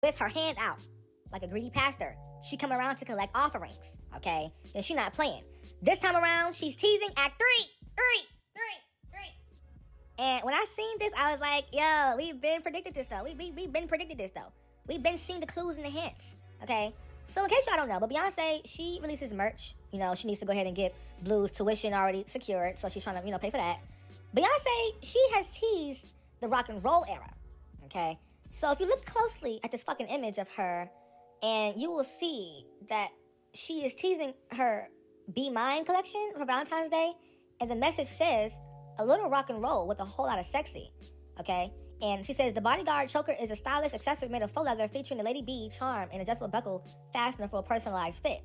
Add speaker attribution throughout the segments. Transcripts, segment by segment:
Speaker 1: with her hand out, like a greedy pastor. She come around to collect offerings, okay? And she not playing. This time around, she's teasing Act 3. And when I seen this, I was like, yo, we've been predicted this, though. We've been predicted this, though. We've been seeing the clues and the hints, okay? So in case y'all don't know, but Beyonce, she releases merch. You know, she needs to go ahead and get Blue's tuition already secured, so she's trying to, pay for that. Beyonce, she has teased the rock and roll era, okay? So if you look closely at this fucking image of her, and you will see that she is teasing her Be Mine collection for Valentine's Day, and the message says, a little rock and roll with a whole lot of sexy, okay? And she says, the bodyguard choker is a stylish accessory made of faux leather featuring the Lady B charm and adjustable buckle fastener for a personalized fit.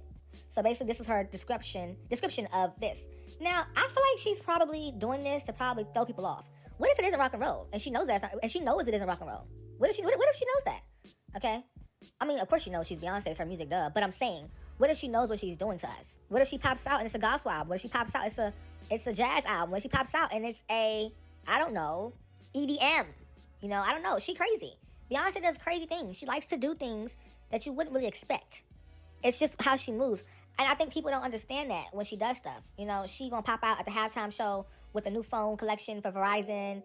Speaker 1: So basically, this was her description of this. Now, I feel like she's probably doing this to probably throw people off. What if it isn't rock and roll? And she knows that, and she knows it isn't rock and roll. What if she knows that? Okay? I mean, of course she knows she's Beyonce, it's her music, duh. But I'm saying, what if she knows what she's doing to us? What if she pops out and it's a gospel album? What if she pops out, it's a jazz album? What if she pops out and it's a, I don't know, EDM? I don't know. She crazy. Beyonce does crazy things. She likes to do things that you wouldn't really expect. It's just how she moves. And I think people don't understand that when she does stuff. She gonna pop out at the halftime show with a new phone collection for Verizon.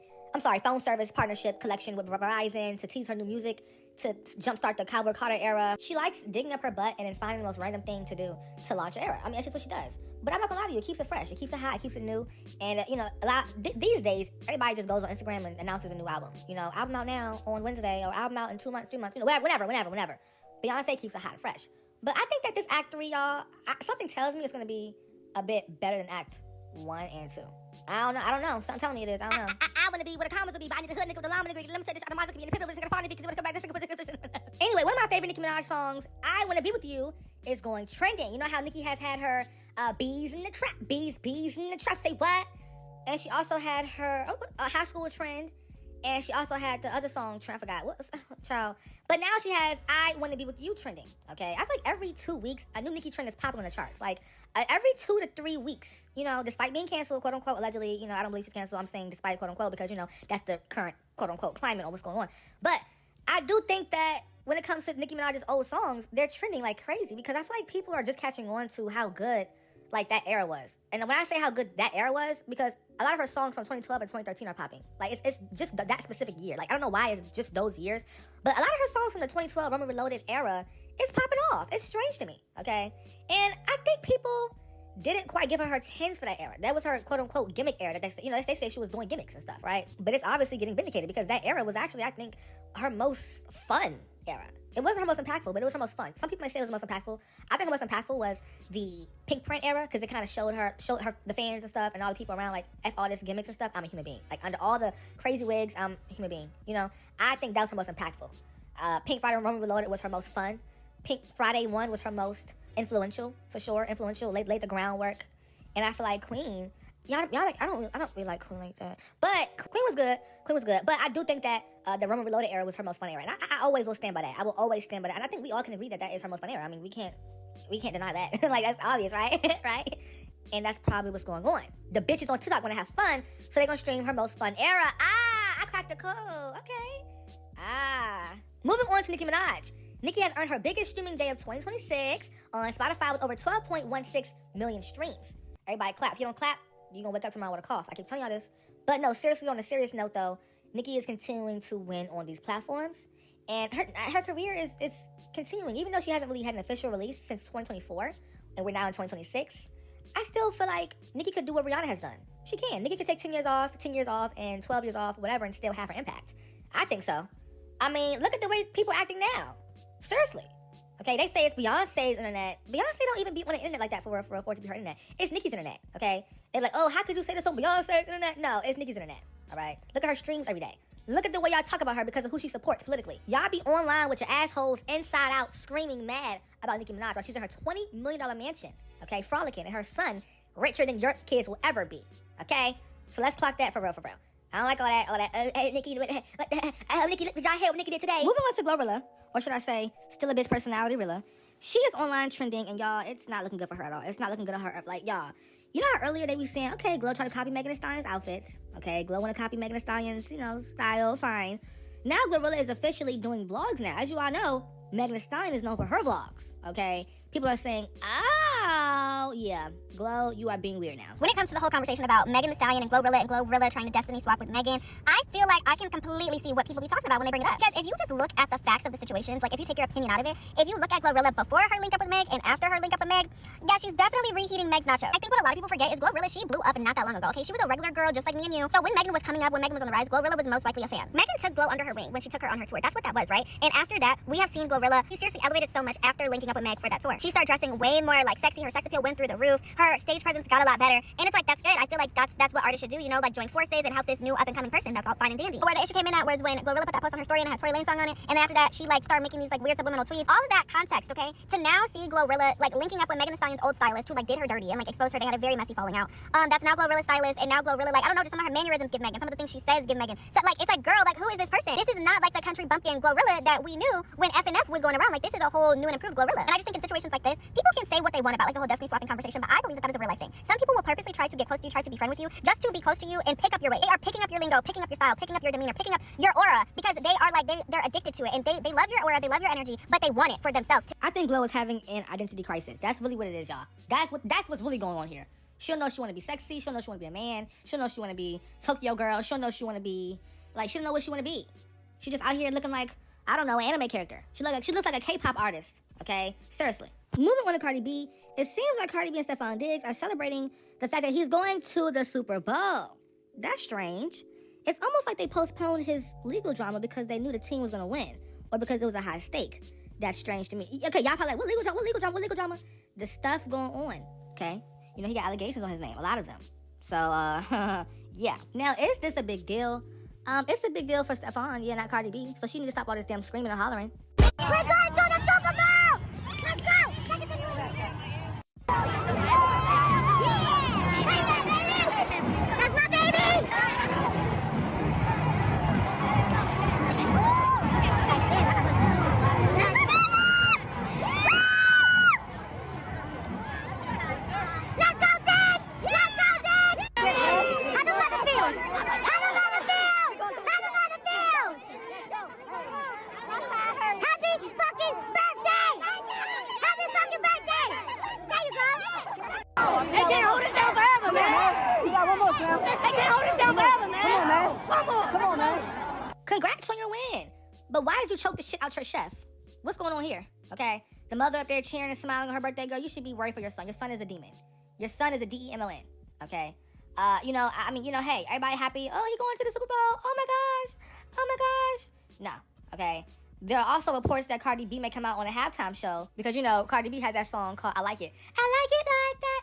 Speaker 1: Phone service partnership collection with Verizon to tease her new music, to jumpstart the Cowboy Carter era. She likes digging up her butt and then finding the most random thing to do to launch an era. I mean, that's just what she does. But I'm not gonna lie to you, it keeps it fresh, it keeps it hot, it keeps it new. And, these days, everybody just goes on Instagram and announces a new album. Album out now on Wednesday, or album out in 2 months, 3 months, whenever. Beyonce keeps it hot and fresh. But I think that this Act 3, y'all, something tells me it's gonna be a bit better than Act 1 and 2. I don't know. Something telling me it is. I don't know. I want to be what the comments will be, but I need the hood nigga with the llama nigga. Let me say this. I'm be in the pistol. This is gonna party because come back. Anyway, one of my favorite Nicki Minaj songs, "I Wanna Be With You," is going trending. You know how Nicki has had her bees in the trap, bees in the trap. Say what? And she also had her high school trend. And she also had the other song, I forgot. What was child? But now she has "I Wanna Be With You" trending, okay? I feel like every 2 weeks, a new Nicki trend is popping on the charts. Like, every 2 to 3 weeks, despite being canceled, quote unquote, allegedly, I don't believe she's canceled. I'm saying despite, quote unquote, because, that's the current, quote unquote, climate on what's going on. But I do think that when it comes to Nicki Minaj's old songs, they're trending like crazy because I feel like people are just catching on to how good, like, that era was. And when I say how good that era was, because a lot of her songs from 2012 and 2013 are popping. Like, it's just that specific year. Like, I don't know why it's just those years, but a lot of her songs from the 2012 Rumble Reloaded era is popping off. It's strange to me, okay? And I think people didn't quite give her 10s for that era. That was her quote-unquote gimmick era. That they say she was doing gimmicks and stuff, right? But it's obviously getting vindicated because that era was actually, I think, her most fun era. It wasn't her most impactful, but it was her most fun. Some people might say it was the most impactful. I think her most impactful was the Pink Print era because it kind of showed her the fans and stuff and all the people around, like, F all this gimmicks and stuff. I'm a human being. Like, under all the crazy wigs, I'm a human being. I think that was her most impactful. Pink Friday Rumble Reloaded was her most fun. Pink Friday 1 was her most influential, for sure. Influential, laid the groundwork. And I feel like Queen, y'all like, I don't really like Queen like that. But Queen was good. But I do think that the Rumble Reloaded era was her most fun era. And I always will stand by that. I will always stand by that. And I think we all can agree that is her most fun era. I mean, we can't deny that. Like, that's obvious, right? Right? And that's probably what's going on. The bitches on TikTok want to have fun, so they're going to stream her most fun era. I cracked the code. Okay. Moving on to Nicki Minaj. Nicki has earned her biggest streaming day of 2026 on Spotify with over 12.16 million streams. Everybody clap. If you don't clap, you're going to wake up tomorrow with a cough. I keep telling y'all this. But no, seriously, on a serious note, though, Nicki is continuing to win on these platforms. And her career is continuing. Even though she hasn't really had an official release since 2024, and we're now in 2026, I still feel like Nicki could do what Rihanna has done. She can. Nicki could take 10 years off, and 12 years off, whatever, and still have her impact. I think so. I mean, look at the way people are acting now. Seriously. Okay, they say it's Beyonce's internet. Beyonce don't even be on the internet like that for it to be her internet. It's Nicki's internet, okay? They're like, oh, how could you say this on Beyonce's internet? No, it's Nicki's internet, all right? Look at her streams every day. Look at the way y'all talk about her because of who she supports politically. Y'all be online with your assholes inside out screaming mad about Nicki Minaj while she's in her $20 million mansion, okay, frolicking, and her son richer than your kids will ever be, okay? So let's clock that for real. I don't like all that. Nicki, Nicki, did y'all hear what Nicki did today? Moving on to Glorilla, or should I say, still a bitch personality, Rilla. She is online trending, and y'all, it's not looking good for her at all. It's not looking good for her. Like, y'all, you know how earlier they be saying, okay, Glow tried to copy Megan Thee Stallion's outfits. Okay, Glow want to copy Megan Thee Stallion's, style, fine. Now Glorilla is officially doing vlogs now. As you all know, Megan Thee Stallion is known for her vlogs, okay? People are saying, oh, yeah, Glo, you are being weird now.
Speaker 2: When it comes to the whole conversation about Megan Thee Stallion and Glorilla trying to destiny swap with Megan, I feel like I can completely see what people be talking about when they bring it up. Because if you just look at the facts of the situations, like if you take your opinion out of it, if you look at Glorilla before her link up with Meg and after her link up with Meg, yeah, she's definitely reheating Meg's nacho. I think what a lot of people forget is Glorilla, she blew up not that long ago, okay? She was a regular girl just like me and you. So when Megan was coming up, when Megan was on the rise, Glorilla was most likely a fan. Megan took Glo under her wing when she took her on her tour. That's what that was, right? And after that, we have seen Glorilla, she seriously elevated so much after linking up with Meg for that tour. She started dressing way more like sexy, her sex appeal went through the roof, her stage presence got a lot better, and it's like, that's good. I feel like that's what artists should do, you know, like join forces and help this new up-and-coming person. That's all fine and dandy. But where the issue came in at was when Glorilla put that post on her story and it had Tory Lanez song on it, and then after that, she like started making these like weird subliminal tweets. All of that context, okay, to now see Glorilla like linking up with Megan Thee Stallion's old stylist who like did her dirty and like exposed her. They had a very messy falling out. That's now Glorilla's stylist, and now Glorilla, like, I don't know, just some of her mannerisms give Megan, some of the things she says give Megan. So like, it's like, girl, like, who is this person? This is not like the country bumpkin Glorilla that we knew when F&F was going around. Like, this is a whole new and improved Glorilla. And I just think in situations like this, people can say what they want about like the whole destiny swapping conversation, but I believe that is a real life thing. Some people will purposely try to get close to you, try to be friend with you, just to be close to you and pick up your weight. They are picking up your lingo, picking up your style, picking up your demeanor, picking up your aura, because they are like, they're addicted to it, and they love your aura, they love your energy, but they want it for themselves too.
Speaker 1: I think Glo is having an identity crisis. That's really what it is, y'all. That's what's really going on here. She'll know she want to be sexy. She'll know she want to be a man. She'll know she want to be Tokyo girl. She'll know she want to be, like, she don't know what she want to be. She just out here looking like, I don't know, an anime character. She looks like a K-pop artist, okay? Seriously. Moving on to Cardi B, it seems like Cardi B and Stephon Diggs are celebrating the fact that he's going to the Super Bowl. That's strange. It's almost like they postponed his legal drama because they knew the team was going to win, or because it was a high stake. That's strange to me. Okay, y'all probably like, what legal drama? The stuff going on, okay? You know, he got allegations on his name, a lot of them. So, yeah. Now, is this a big deal? It's a big deal for Stephon, yeah, not Cardi B. So she need to stop all this damn screaming and hollering.
Speaker 2: We're going to the Super Bowl! Let's go! Take it to New England. That's my baby! Let's go, Dad! Let's go, Dad! How the weather feels? How the weather feels? How the weather feels? Happy fucking birthday! Happy fucking birthday! There you go.
Speaker 3: They can't hold us down forever, man. You got one more, Sam. They can't hold us down forever, man. Come on, man. One more. Come on, man.
Speaker 1: Congrats on your win. But why did you choke the shit out your chef? What's going on here? Okay? The mother up there cheering and smiling on her birthday girl, you should be worried for your son. Your son is a demon. Your son is a DEMON. Okay? You know, I mean, you know, hey, everybody happy. Oh, he going to the Super Bowl. Oh my gosh. Oh my gosh. No. Okay? There are also reports that Cardi B may come out on a halftime show because, you know, Cardi B has that song called I Like It. I like it like that.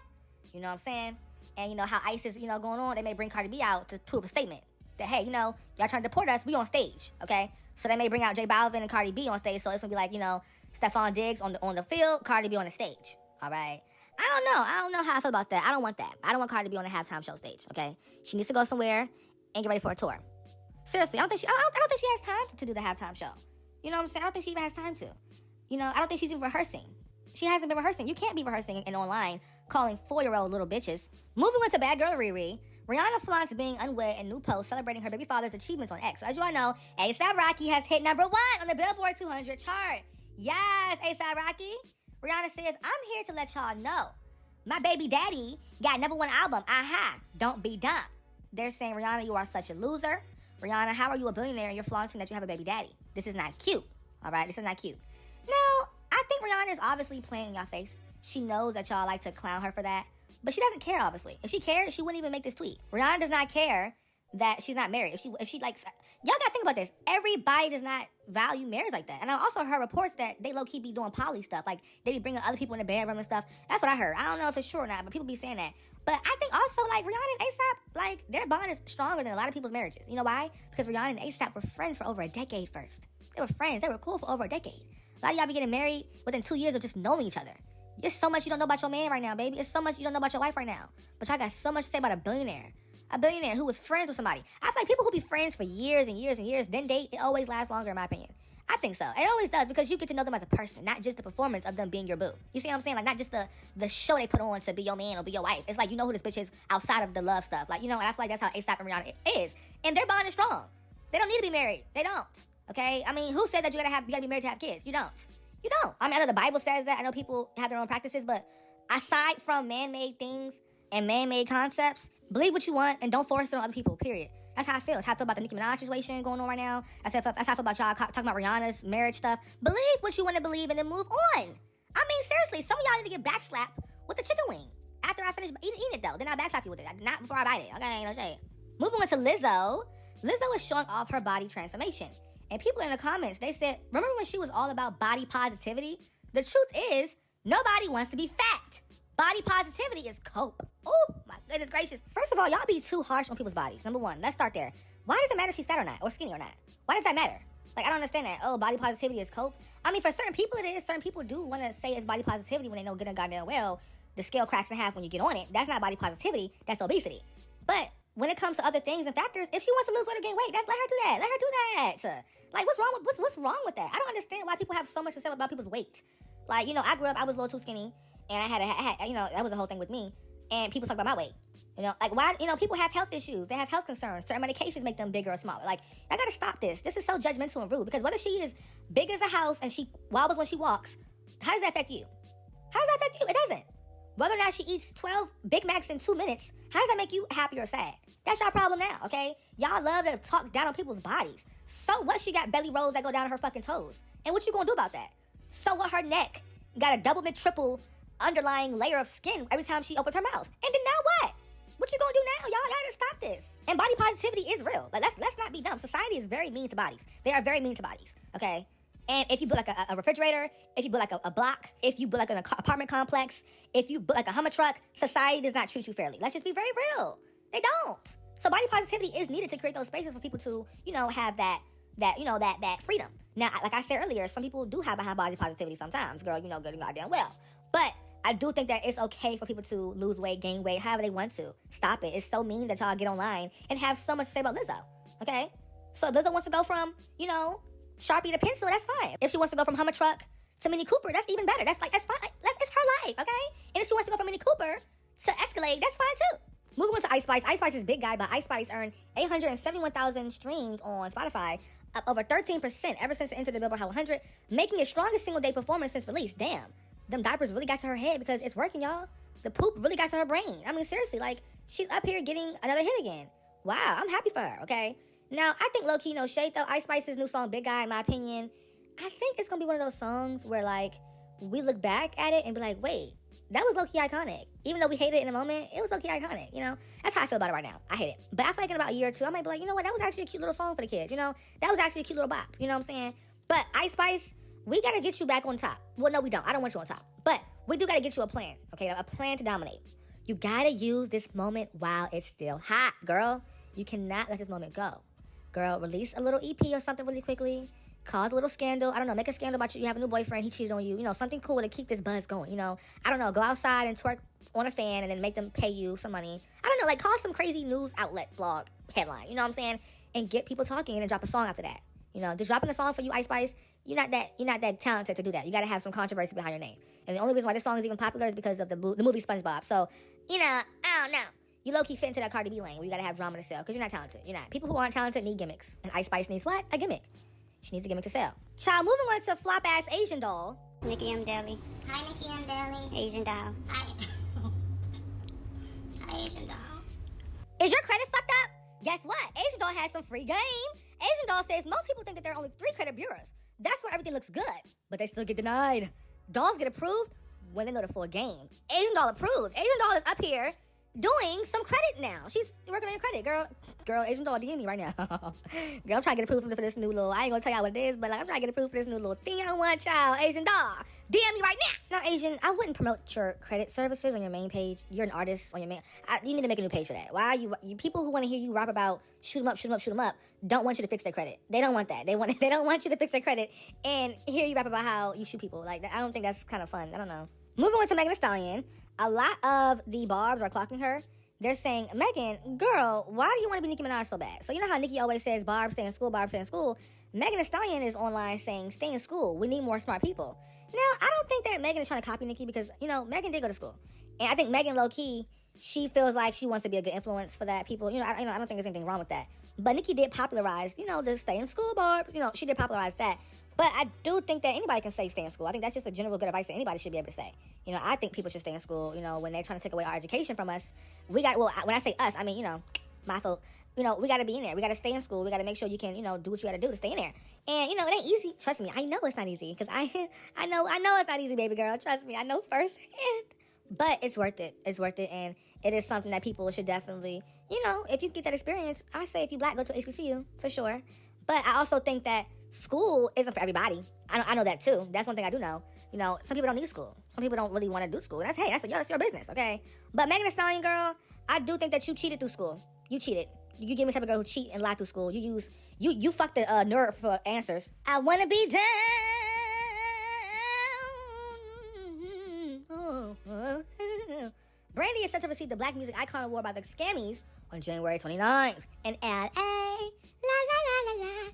Speaker 1: You know what I'm saying? And you know how ICE is, you know, going on. They may bring Cardi B out to prove a statement that, hey, you know, y'all trying to deport us. We on stage, okay? So they may bring out J Balvin and Cardi B on stage. So it's going to be like, you know, Stephon Diggs on the field, Cardi B on the stage, all right? I don't know how I feel about that. I don't want that. I don't want Cardi B on a halftime show stage, okay? She needs to go somewhere and get ready for a tour. Seriously, I don't think she has time to do the halftime show. You know what I'm saying? I don't think she even has time to. You know, I don't think she's even rehearsing. She hasn't been rehearsing. You can't be rehearsing and online calling 4-year-old little bitches. Moving on to Bad Girl Riri, Rihanna flaunts being unwed in new post celebrating her baby father's achievements on X. So as you all know, A$AP Rocky has hit #1 on the Billboard 200 chart. Yes, A$AP Rocky. Rihanna says, I'm here to let y'all know. My baby daddy got #1 album. Aha, don't be dumb. They're saying, Rihanna, you are such a loser. Rihanna, how are you a billionaire and you're flaunting that you have a baby daddy? This is not cute. All right, this is not cute. Now, I think Rihanna is obviously playing in y'all face. She knows that y'all like to clown her for that, but she doesn't care, obviously. If she cared, she wouldn't even make this tweet. Rihanna does not care that she's not married. If she likes, y'all gotta think about this. Everybody does not value marriage like that. And I also heard reports that they low-key be doing poly stuff. Like, they be bringing other people in the bedroom and stuff. That's what I heard. I don't know if it's true or not, but people be saying that. But I think also, like, Rihanna and A$AP, like, their bond is stronger than a lot of people's marriages. You know why? Because Rihanna and A$AP were friends for over a decade first. They were friends. They were cool for over a decade. A lot of y'all be getting married within 2 years of just knowing each other. It's so much you don't know about your man right now, baby. It's so much you don't know about your wife right now. But y'all got so much to say about a billionaire. A billionaire who was friends with somebody. I feel like people who be friends for years and years and years, then date, it always lasts longer, in my opinion. I think so. It always does, because you get to know them as a person, not just the performance of them being your boo. You see what I'm saying? Like, not just the show they put on to be your man or be your wife. It's like, you know who this bitch is outside of the love stuff. Like, you know, and I feel like that's how A$AP and Rihanna is. And their bond is strong. They don't need to be married. They don't. Okay? I mean, who said that you gotta be married to have kids? You don't. You don't. I mean, I know the Bible says that. I know people have their own practices, but aside from man-made things and man-made concepts, believe what you want and don't force it on other people, period. That's how I feel. That's how I feel about the Nicki Minaj situation going on right now. That's how I feel about y'all talking about Rihanna's marriage stuff. Believe what you want to believe and then move on. I mean, seriously, some of y'all need to get backslapped with a chicken wing. After I finish eating it, though. Then I'll backslap you with it. Not before I bite it. Okay, no shade. Moving on to Lizzo. Lizzo is showing off her body transformation. And people in the comments, they said, remember when she was all about body positivity? The truth is, nobody wants to be fat. Body positivity is cope. Oh, my goodness gracious. First of all, y'all be too harsh on people's bodies. Number one, let's start there. Why does it matter if she's fat or not? Or skinny or not? Why does that matter? Like, I don't understand that. Oh, body positivity is cope. I mean, for certain people it is. Certain people do want to say it's body positivity when they know good and goddamn well the scale cracks in half when you get on it. That's not body positivity. That's obesity. But when it comes to other things and factors, if she wants to lose weight or gain weight, let her do that. Let her do that. Like, what's wrong with that? I don't understand why people have so much to say about people's weight. Like, you know, I grew up, I was a little too skinny, and I had, you know, that was the whole thing with me. And people talk about my weight. You know, like, why, you know, people have health issues. They have health concerns. Certain medications make them bigger or smaller. Like, I gotta stop this. This is so judgmental and rude. Because whether she is big as a house and she wobbles when she walks, how does that affect you? How does that affect you? It doesn't. Whether or not she eats 12 Big Macs in 2 minutes, how does that make you happy or sad? That's your problem now, okay? Y'all love to talk down on people's bodies. So what, she got belly rolls that go down to her fucking toes? And what you gonna do about that? So what, her neck got a double, mid, triple underlying layer of skin every time she opens her mouth. And then now what? What you gonna do now? Y'all gotta stop this. And body positivity is real. Like, let's not be dumb. Society is very mean to bodies. They are very mean to bodies, okay? And if you build like a refrigerator, if you build like a block, if you build like an apartment complex, if you build like a Hummer truck, society does not treat you fairly. Let's just be very real. They don't. So body positivity is needed to create those spaces for people to, you know, have that freedom. Now, like I said earlier, some people do have a high body positivity sometimes, girl, you know, good and goddamn well. But I do think that it's okay for people to lose weight, gain weight, however they want to. Stop it. It's so mean that y'all get online and have so much to say about Lizzo, okay? So if Lizzo wants to go from, you know, Sharpie to pencil, that's fine. If she wants to go from Hummer truck to Mini Cooper, that's even better. That's fine. It's her life, okay? And if she wants to go from Mini Cooper to Escalade, that's fine too. Moving on to Ice Spice. Ice Spice is big guy, but Ice Spice earned 871,000 streams on Spotify, up over 13% ever since it entered the Billboard Hot 100, making its strongest single day performance since release. Damn, them diapers really got to her head because it's working, y'all. The poop really got to her brain. I mean, seriously, like, she's up here getting another hit again. Wow, I'm happy for her, okay? Now, I think low-key, no shade, though. Ice Spice's new song, Big Guy, in my opinion, I think it's going to be one of those songs where, like, we look back at it and be like, wait, that was low-key iconic. Even though we hate it in a moment, it was low-key iconic, you know? That's how I feel about it right now. I hate it. But I feel like in about a year or two, I might be like, you know what? That was actually a cute little song for the kids, you know? That was actually a cute little bop, you know what I'm saying? But Ice Spice, we got to get you back on top. Well, no, we don't. I don't want you on top. But we do got to get you a plan, okay? A plan to dominate. You got to use this moment while it's still hot, girl. You cannot let this moment go. Girl, release a little EP or something really quickly. Cause a little scandal. I don't know, make a scandal about you have a new boyfriend, he cheated on you. You know, something cool to keep this buzz going, you know. I don't know, go outside and twerk on a fan and then make them pay you some money. I don't know, like, cause some crazy news outlet blog headline, you know what I'm saying? And get people talking and then drop a song after that. You know, just dropping a song for you, Ice Spice, you're not that talented to do that. You gotta have some controversy behind your name. And the only reason why this song is even popular is because of the movie SpongeBob. So, you know, I don't know. You low-key fit into that Cardi B lane where you gotta have drama to sell because you're not talented. You're not. People who aren't talented need gimmicks. And Ice Spice needs what? A gimmick. She needs a gimmick to sell. Child, moving on to flop-ass Asian doll.
Speaker 2: Nicki M. Deli. Hi, Nicki M. Deli. Asian doll. Hi. Hi, Asian doll.
Speaker 1: Is your credit fucked up? Guess what? Asian doll has some free game. Asian doll says most people think that there are only 3 credit bureaus. That's where everything looks good, but they still get denied. Dolls get approved when they know the full game. Asian doll approved. Asian doll is up here doing some credit now. She's working on your credit, girl. Girl, Asian doll DM me right now. Girl, I'm trying to get approved for this new little, I ain't gonna tell y'all what it is, but like, I'm trying to get approved for this new little thing I want, y'all. Asian doll, DM me right now. Now, Asian, I wouldn't promote your credit services on your main page. You're an artist on your main, you need to make a new page for that. Why are you people who want to hear you rap about shoot 'em up, shoot 'em up, shoot 'em up, don't want you to fix their credit. They don't want that. They don't want you to fix their credit and hear you rap about how you shoot people. Like, I don't think that's kind of fun. I don't know. Moving on to Megan Thee Stallion, a lot of the barbs are clocking her. They're saying, Megan, girl, why do you want to be Nicki Minaj so bad? So you know how Nicki always says, Barb, stay in school, Barb, stay in school? Megan Thee Stallion is online saying, stay in school. We need more smart people. Now, I don't think that Megan is trying to copy Nicki because, you know, Megan did go to school. And I think Megan, low-key, she feels like she wants to be a good influence for that people. You know, I don't think there's anything wrong with that. But Nicki did popularize, the stay in school barbs. She did popularize that. But I do think that anybody can say stay in school. I think that's just a general good advice that anybody should be able to say. I think people should stay in school, when they're trying to take away our education from us. When I say us, I mean, my folk. We got to be in there. We got to stay in school. We got to make sure you can, do what you got to do to stay in there. And, it ain't easy. Trust me. I know it's not easy because I know it's not easy, baby girl. Trust me. I know firsthand. But it's worth it. It's worth it. And it is something that people should definitely, if you get that experience, I say if you black, go to HBCU for sure. But I also think that school isn't for everybody. I know that too. That's one thing I do know. Some people don't need school. Some people don't really want to do school. And that's your business, okay? But Megan Thee Stallion, girl, I do think that you cheated through school. You cheated. You give me the type of girl who cheat and lie through school. You fucked the nerd for answers. I wanna be down. Brandy is set to receive the Black Music Icon Award by the Scammies on January 29th in LA. La la la la la.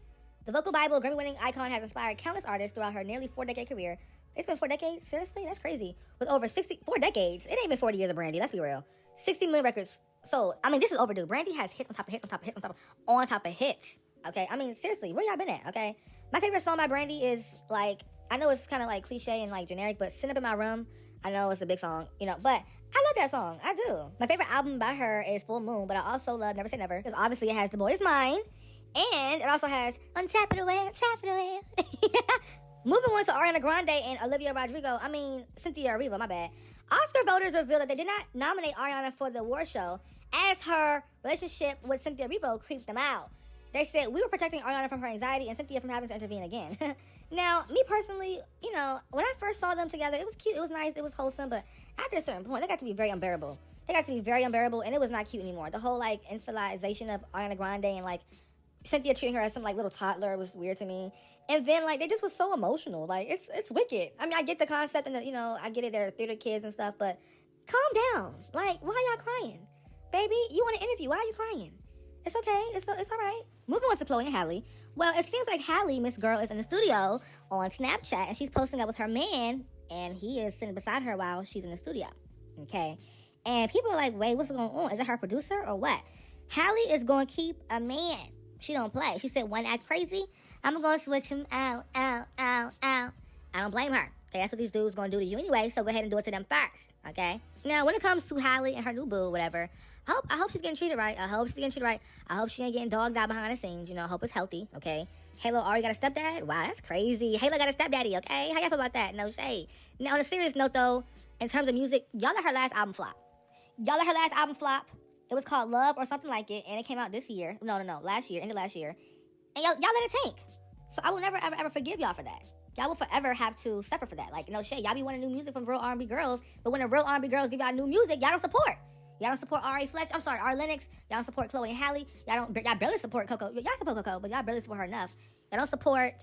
Speaker 1: The vocal Bible Grammy-winning icon has inspired countless artists throughout her nearly 4-decade career. It's been 4 decades? Seriously? That's crazy. With over 4 decades. It ain't been 40 years of Brandy, let's be real. 60 million records. So, this is overdue. Brandy has hits on top of hits on top of hits on top of hits. Okay? seriously, where y'all been at? Okay? My favorite song by Brandy is, I know it's kind of, cliche and, generic, but Sit Up in My Room, I know it's a big song, but I love that song. I do. My favorite album by her is Full Moon, but I also love Never Say Never, because obviously it has The Boy Is Mine, and it also has On Tap It Away, On Tap It Away. Moving on to Ariana Grande and Cynthia Erivo, my bad. Oscar voters revealed that they did not nominate Ariana for the award show as her relationship with Cynthia Erivo creeped them out. They said, we were protecting Ariana from her anxiety and Cynthia from having to intervene again. Now, me personally, when I first saw them together, it was cute, it was nice, it was wholesome, but after a certain point, they got to be very unbearable. And it was not cute anymore. The whole, infantilization of Ariana Grande and, Cynthia treating her as some, little toddler was weird to me. And then, they just was so emotional. It's wicked. I get the concept and, I get it, they're theater kids and stuff, but calm down. Why y'all crying? Baby, you want an interview. Why are you crying? It's okay. It's all right. Moving on to Chloe and Halle. Well, it seems like Halle, Miss Girl, is in the studio on Snapchat, and she's posting up with her man, and he is sitting beside her while she's in the studio. Okay? And people are like, wait, what's going on? Is it her producer or what? Halle is going to keep a man. She don't play. She said, one act crazy, I'm going to switch him out. I don't blame her. Okay, that's what these dudes going to do to you anyway, so go ahead and do it to them first. Okay? Now, when it comes to Halle and her new boo, whatever, I hope she's getting treated right. I hope she ain't getting dogged out behind the scenes. I hope it's healthy, okay? Halo already got a stepdad? Wow, that's crazy. Halo got a stepdaddy, okay? How y'all feel about that? No shade. Now, on a serious note, though, in terms of music, y'all let her last album flop. It was called Love or something like it, and it came out this year. No, last year, end of last year. And y'all let it tank. So I will never, ever forgive y'all for that. Y'all will forever have to suffer for that. No shade. Y'all be wanting new music from real R&B girls, but when the real R&B girls give y'all new music, y'all don't support. Y'all don't support Ari Lennox. Y'all don't support Chloe and Halle. Y'all barely support Coco. Y'all support Coco, but y'all barely support her enough. Y'all don't support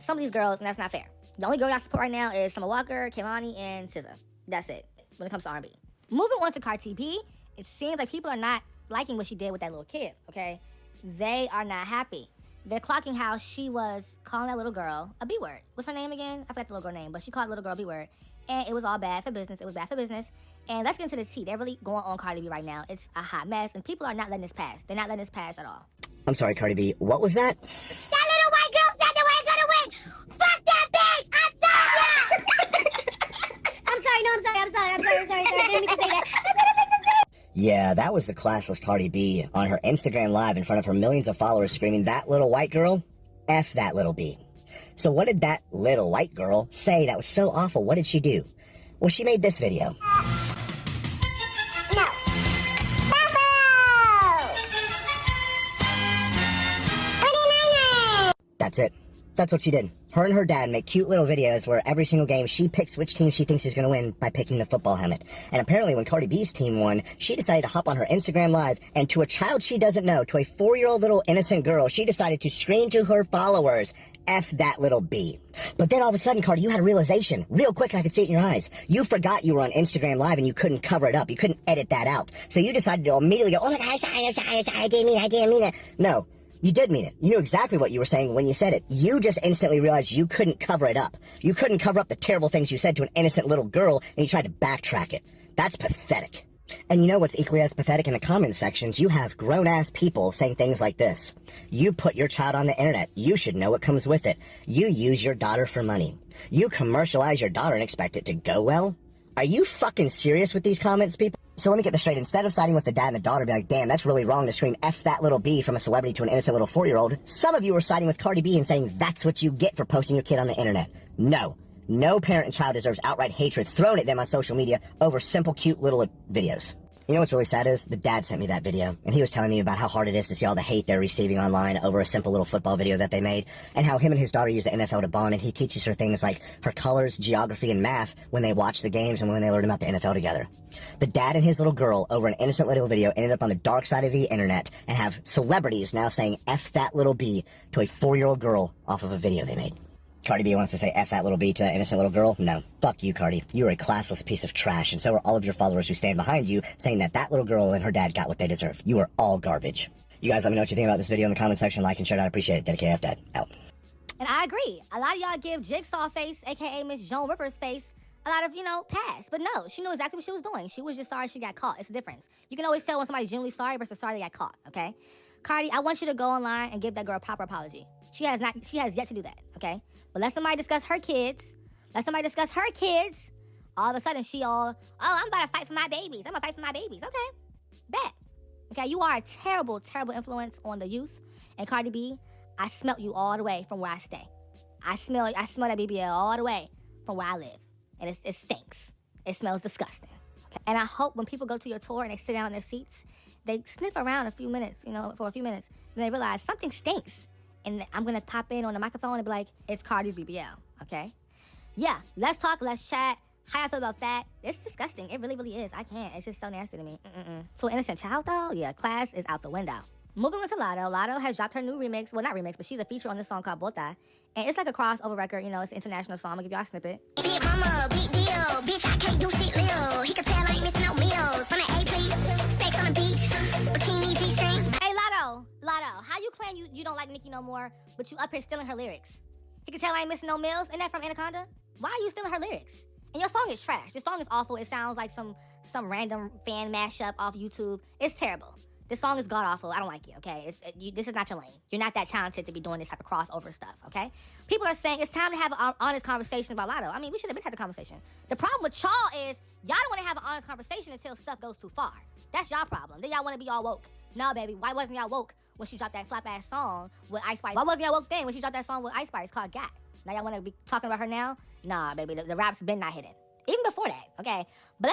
Speaker 1: some of these girls, and that's not fair. The only girl y'all support right now is Summer Walker, Kehlani, and SZA. That's it when it comes to R&B. Moving on to Cardi B, it seems like people are not liking what she did with that little kid, okay? They are not happy. They're clocking how she was calling that little girl a B-word. What's her name again? I forgot the little girl name, but she called the little girl a B-word. And it was all bad for business. It was bad for business. And let's get into the tea. They're really going on Cardi B right now. It's a hot mess, and people are not letting this pass. They're not letting this pass at all.
Speaker 4: I'm sorry, Cardi B. What was that?
Speaker 2: That little white girl said they weren't gonna win. Fuck that bitch. I'm sorry. I'm sorry. I didn't mean to say that.
Speaker 4: Yeah, that was the classless Cardi B on her Instagram Live in front of her millions of followers screaming, that little white girl? F that little B. So what did that little white girl say that was so awful? What did she do? Well, she made this video.
Speaker 2: No.
Speaker 4: That's it. That's what she did. Her and her dad make cute little videos where every single game she picks which team she thinks is going to win by picking the football helmet. And apparently when Cardi B's team won, she decided to hop on her Instagram Live, and to a child she doesn't know, to a 4-year-old little innocent girl, she decided to scream to her followers, F that little B. But then all of a sudden, Cardi, you had a realization. Real quick, and I could see it in your eyes. You forgot you were on Instagram Live and you couldn't cover it up. You couldn't edit that out. So you decided to immediately go, oh my God, sorry, I didn't mean it. No. You did mean it. You knew exactly what you were saying when you said it. You just instantly realized you couldn't cover it up. You couldn't cover up the terrible things you said to an innocent little girl, and you tried to backtrack it. That's pathetic. And you know what's equally as pathetic in the comment sections? You have grown-ass people saying things like this. You put your child on the internet. You should know what comes with it. You use your daughter for money. You commercialize your daughter and expect it to go well? Are you fucking serious with these comments, people? So let me get this straight. Instead of siding with the dad and the daughter, be like, damn, that's really wrong to scream F that little B from a celebrity to an innocent little 4-year-old, some of you are siding with Cardi B and saying that's what you get for posting your kid on the internet. No. No parent and child deserves outright hatred thrown at them on social media over simple, cute little videos. You know what's really sad is? The dad sent me that video, and he was telling me about how hard it is to see all the hate they're receiving online over a simple little football video that they made, and how him and his daughter use the NFL to bond, and he teaches her things like her colors, geography, and math when they watch the games and when they learn about the NFL together. The dad and his little girl, over an innocent little video, ended up on the dark side of the internet and have celebrities now saying F that little B to a 4-year-old girl off of a video they made. Cardi B wants to say F that little B to that innocent little girl? No. Fuck you, Cardi. You are a classless piece of trash, and so are all of your followers who stand behind you saying that that little girl and her dad got what they deserve. You are all garbage. You guys let me know what you think about this video in the comment section. Like and share it. I'd appreciate it. Dedicated F Dad. Out.
Speaker 1: And I agree. A lot of y'all give Jigsaw Face, aka Miss Joan Rivers Face, a lot of, pass. But no, she knew exactly what she was doing. She was just sorry she got caught. It's a difference. You can always tell when somebody's genuinely sorry versus sorry they got caught, okay? Cardi, I want you to go online and give that girl a proper apology. She has yet to do that, okay? But let somebody discuss her kids. All of a sudden, I'm about to fight for my babies. I'm going to fight for my babies. Okay, bet. Okay, you are a terrible, terrible influence on the youth. And Cardi B, I smelt you all the way from where I stay. I smell that BBL all the way from where I live. And it stinks. It smells disgusting. Okay? And I hope when people go to your tour and they sit down in their seats, they sniff around for a few minutes, and they realize something stinks. And I'm going to pop in on the microphone and be like, it's Cardi's BBL, okay? Yeah, let's talk, let's chat. How y'all feel about that? It's disgusting. It really, really is. I can't. It's just so nasty to me. To an innocent child, though, yeah, class is out the window. Moving on to Latto. Latto has dropped her new remix. Well, not remix, but she's a feature on this song called Bota. And it's like a crossover record. It's an international song. I'm going to give y'all a snippet.
Speaker 2: Big mama, big deal. Bitch, I can't do shit, Lil. He can tell I ain't missing no meals. From the A, please. Sex on the beach. Bikini, G-string.
Speaker 1: Hey, Latto, how you claim you don't like Nicki no more, but you up here stealing her lyrics? He can tell I ain't missing no meals. Isn't that from Anaconda? Why are you stealing her lyrics? And your song is trash. This song is awful. It sounds like some random fan mashup off YouTube. It's terrible. This song is god-awful. I don't like it, okay? This is not your lane. You're not that talented to be doing this type of crossover stuff, okay? People are saying it's time to have an honest conversation about Latto. I mean, we should have been having a conversation. The problem with y'all is y'all don't want to have an honest conversation until stuff goes too far. That's y'all problem. Then y'all want to be all woke. No, baby. Why wasn't y'all woke when she dropped that flap-ass song with Ice Spice? Why wasn't y'all woke then when she dropped that song with Ice Spice called Gat? Now y'all want to be talking about her now? Nah, baby. The rap's been not hidden. Even before that, okay? But let's